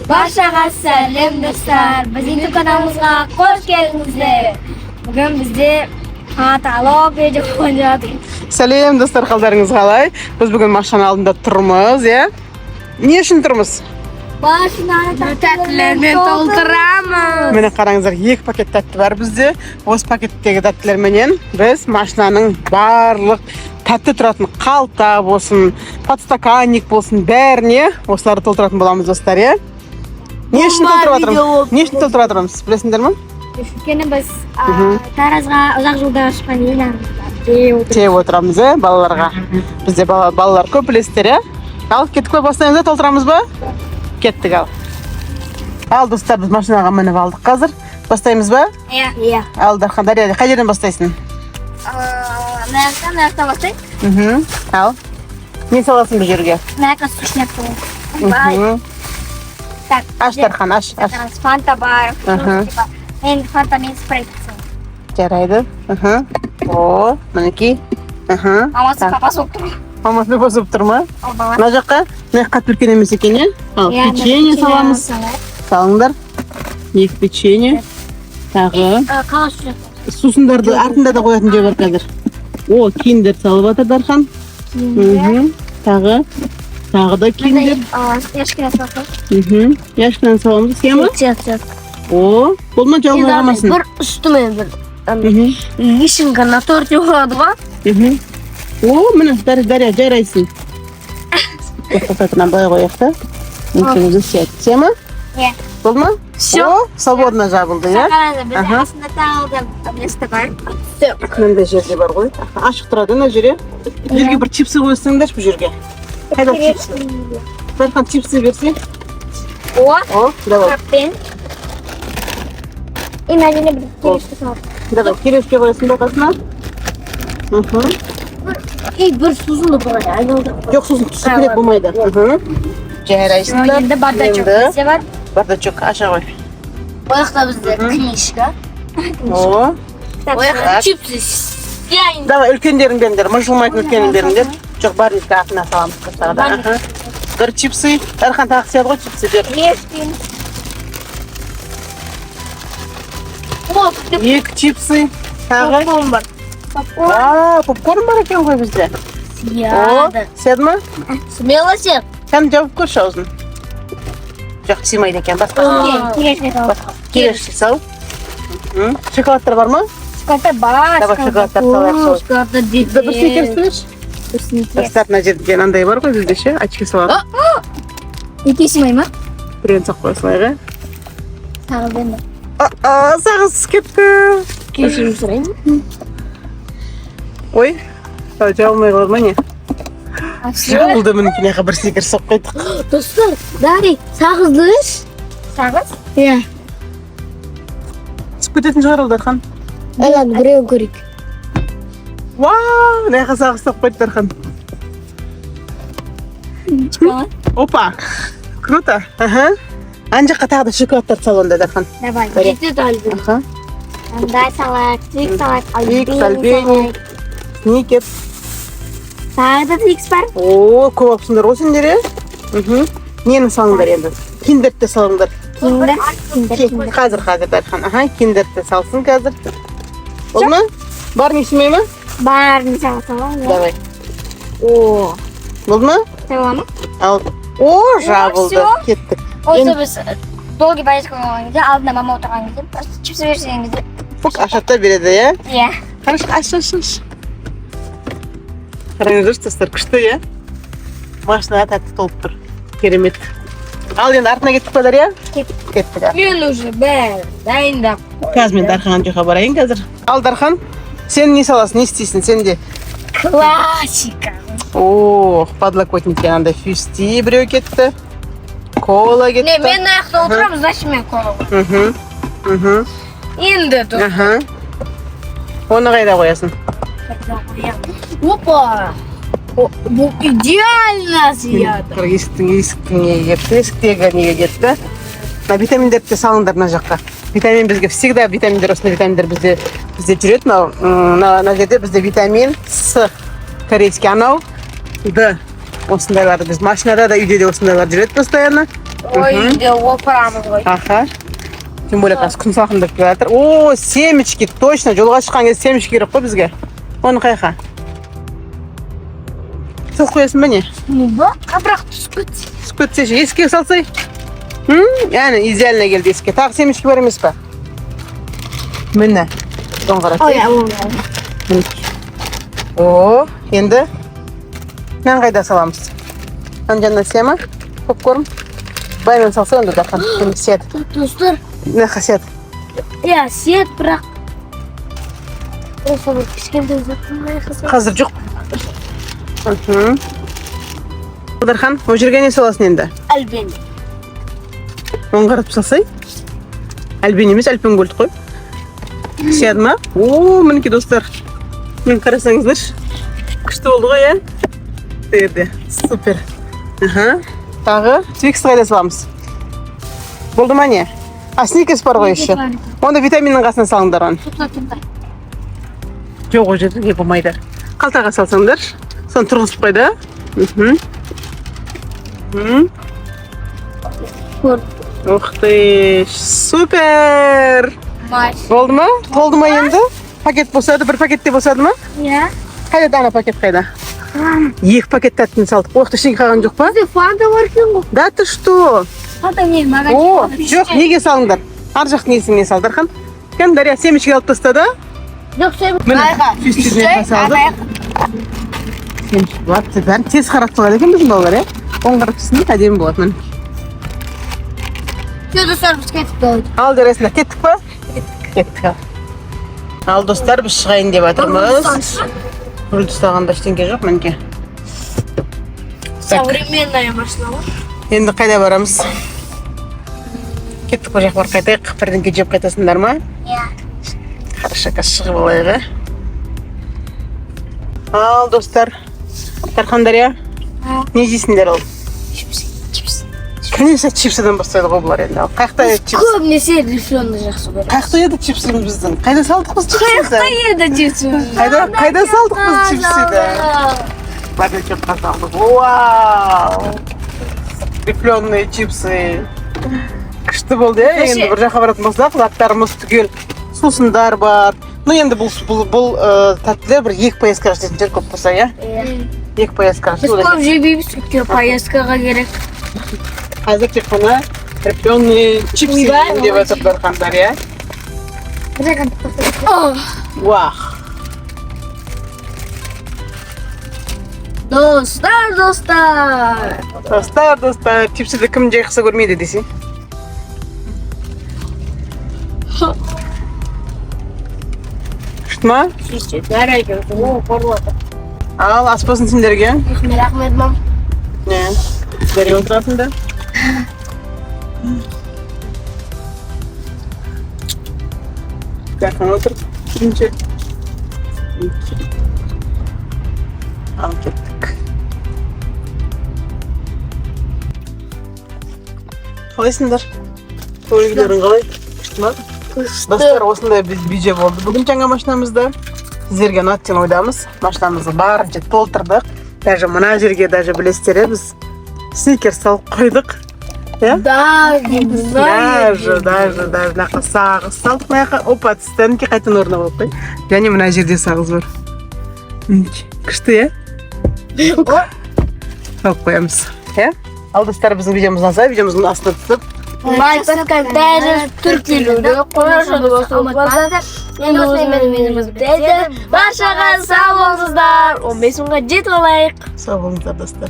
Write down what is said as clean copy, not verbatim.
Barchaga salom do'stlar. Bizning kanalimizga xush keldingizlar. Bugun bizde katalog video oynayapmiz. Сәлем достар, қалдарыңыз қалай? Біз бүгін машина алдында тұрмыз, иә? Не үшін тұрмыз? Машинаны тәттілермен толтырамыз. Міне қараңыздар, 2 пакет тәтті бар бізде. Осы пакеттегі тәттілерменен біз машинаның барлық тәтті тұратын қалта болсын, подстаканник болсын, бәріне осыларды толтыратын боламыз достар, иә? Не үшін толтырып жатырмыз? Білесіңдер ме? Өйткені біз таразға ұзақ жолда шыққан жеп отырамыз, балаларға. Бізде балалар көп білесіздер, иә? Ал, кеттік па, бастаймыз, толтырамыз ба? Кеттік ал. Ал, достар, біз машинаға мініп алдық қазір. Бастаймыз ба? Иә. Ал, Дархан, Дарья, қай жерден бастайсың? Мына бастайық. Ал. Не саласың бұл жерге? Мына су шнек болады. Аш, Дархан, аш. Фанта бар. Мен фанта мен спрайт. Жарайды. О, мінекей. Мамасы папасы болып тұр. Мамасы босып тұр ма? Мына жаққа қатты үлкен емес екен, е? Ал, печенье саламыз. Салыңдар. 2 печенье. Тағы. Сусындарды артында да қоятын жер бар қазір. О, киндер салып жатыр Дархан. Тағы да киндер. Яшкина салып. Яшкинаны саламыз, сема? О, болма жалма қамасын. Бір үстімен бір вишенка на торте болады ғой. О, міне, Дарья, жарайсың. Тоқтататынан былай қояқ та. Мүмкін сет. Сема? Иә. Болма? О, свободно жабылды, иә? Қараңыз, біз астында тағы несті бар. Мынандай жерде бар ғой. Ашық тұрады мына жерге. Бұл жерге бір чипсы қойсаңдаршы бұл жерге. Қайда чипсы? Дархан, чипсы берсе. О, давай. Каппен. И на дене бір керешкі салып. Давай, керешке қойсын бақасына. И бір сузынды бұғай, айналды. Жоқ, сусын түсі керек болмайды. Жарайсыңдар. Енді бардачок бізде бар. Бардачок, аша қой. Ояқта бізде книжка. О. Ояқта чипсы. Давай, үлкендерін беріңдер, мұжылмайтын үлкенін беріңдер. Жоқ, барник артына саламыз қыстағыда. Бір чипсы, Дархан тағы сияды ғой чипсы бер. 2 чипсы, тағы. Попкорн бар. Попкорн бар екен ғой бізде. Сияды. Сияды ма? Смело сет. Сән жауып көрші аузын. Жоқ, симайды екен, басқа. Керешке сал. Шоколадтар бар ма? Шоколадтар бар. Давай шоколадтар салайық сол. Шоколадтар дейді. Бір сникерс берші. Достар, мына жерде андай бар ғой бізде ше, очки салады. Екеу симай ма? Бірен сақ қоя салайық, Сағыз енді. Сағыз кетті. Кешірім сұрайын. Ой, жауылмай қалды ма не? Жауылды мінекей неға бір сникерс соқ қойдық. Достар, Дари, сағызды үш. Сағыз? Иә. Түсіп кететін шығар ол Дархан. Айланы біреуін көрейік. Вау, неға сағыз соқ қойды Дархан. Опа, круто. Ан жаққа тағы да шоколадтар сал онда Дархан. Давай, жеті дәлді. Андай салайық, твикс салайық, Твикс, альбени, сникерс. Тағы да твикс бар. О, көп алыпсыңдар ғой сендер, е? Нені салыңдар енді? Киндерді салыңдар. Киндер. Қазір Дархан. Киндерді салсын қазір. Ол ма? Бар не сімей ма? Бар, не салайық. Давай. О, бол ма? Саламы? Ал. О, жабылды. Кеттік. Осы біз долгий поездка болған кезде, алдында мама отырған кезде, просто чипсы берсеген кезде. Ашатта береді, е? Иә. Аш. Қараңыздар, достар, күшті, е? Машина тәтті толып тұр. Керемет. Ал, енді артына кеттік па, Дарья? Кеттік. Мен уже бәрі дайындап. Қазір мен Дарханға жоға барайын қазір. Ал, Дархан, сен не саласың, не істейсің, сен де? Классика. О, подлокотниктен андай фюсти біреу кетті. Кола кетті. Не, мен аяқта отырамыз, зачем мен кола? Енді тұр. Оны қайда қоясың? Опа! Бұл идеально сияды. Есіктің неге кетті, есіктегі неге кетті. Витаминдерді де салыңдар мына жаққа. Витамин бізге всегда витаминдер, осындай витаминдер бізде жүреді. Мына жерде бізде витамин С, корейский анау, Д. Осындайларды біз машинада да, үйде де осындайлар жүреді постоянно. Ой, үйде опырамыз ғой. Аха. Тем более қазір күн салқындап келе жатыр. О, семечки, точно. Жолға шыққан кезде семечки керек қой бізге. Оны қайқа. Сол қоясың ба не? Бірақ түсіп кетсе. Түсіп кетсе, есікке салсай. Яғни идеально келді есікке. Тағы семечки бар емес па? Міне. Доңғарат. О, енді мен қайда саламыз? Ана жанына сема, попкорн. Баймен салса онда дақан. Сет. Достар. Не қасет? Иә, сет, бірақ. Осы бір кішкентай заттың қасет. Қазір жоқ. Қыдырхан, о жерге не саласың енді? Әлбен. Оң қарап салсай. Әлбен емес, әлпен көлді қой. Сет ма? О, мінеке достар. Мен қарасаңыздар. Күшті болды ғой, е? Деді. Супер. Тағы твикс қайда саламыз? Болды ма не? А, сникерс бар ғой еще. Онда витаминнің қасына салыңдар оны. Жоқ, о жерге болмайды. Қалтаға салсаңдар. Соны тұрғызып қойды. Ух ты, супер! Болды ма? Толды ма енді? Пакет босады, бір пакетте босады ма? Иә. Қайда дана пакет қайда? Екі пакет тәттін салдық. Оқты ештеңе қалған жоқ па? Фанта бар екен ғой. Да ты что? Фанта не, магазин. О, жоқ, неге салыңдар? Ар жақтың несіне салдар хан? Кән Дария семечки алып тастады? Жоқ, семечки. Міне, фюстиріне салдық. Семечки бар. Бәрін тез қарап тұрады екен біздің балалар, е? Оң қарап түсінде әдемі болады, міне. Достар, біз кеттік болды. Ал дәресіне кеттік па? Кеттік. Ал достар, біз шығайын деп жатырмыз. Рульді ұстағанда ештеңе жоқ, мінеке. Современная машина ғой. Енді қайда барамыз? Кеттік бұл жақпар қайтайық, бірден жеп қайтасыңдар ма? Иә. Хорошо, шығып алайық, Ал достар, Тархан Дария, не жейсіңдер ол? Чипс. Конечно, чипсыдан бастайды ғой бұлар енді. Қайықта еді чипс? Көбінесе рифлёнды жақсы көреді. Қайықта еді чипсымыз біздің? Қайда салдық біз чипсымызды? Қайықта еді чипсымыз. Қайда салдық біз чипсыды? Барлетчикқа салдық. Вау! Рифлённые чипсы. Күшті болды, енді бір жаққа баратын болсақ, заттарымыз түгел. Сусындар бар. Ну енді бұл тәттілер бір 2 поездка жететін жер көп болса, иә? 2 поездка. Біз көп жебейміз, өйткені поездкаға керек. Қазір тек қана рифлённые чипсы жейін деп жатыр Дархандар, иә? Уах! Достар, чипсыды кім жайқысы көрмейді десе? Күшті ма? Ал, аспасын сендерге? Рахмет, мам. Не, сендерге отырасыңдар? Дархан отыр, бірінші. Ал, кеттік. Қалайсыңдар? Көлігілерің қалай? Күшті ма? Достар, осындай видео болды. Бүгін жаңа машинамызда сіздерге ұнады деп ойдамыз. Машинамызды барынша толтырдық. Даже мына жерге білесіздер, біз сникерс салып қойдық. Даже мынақа сағыз салдық. Мынақа опа түстен ке қайтын орны болып қой. Және мына жерде сағыз бар. Күшті, салып қоямыз. Ал достар, біздің видеомыз ұнаса, видеомыздың астына түсіп Лайк, комментарий, түрк тілінде қойыршыды болсын. Енді өзімен меніміз бітеді. Баршаға сау болыңыздар. 15 мыңға жетіп алайық. Сау болыңыздар достар.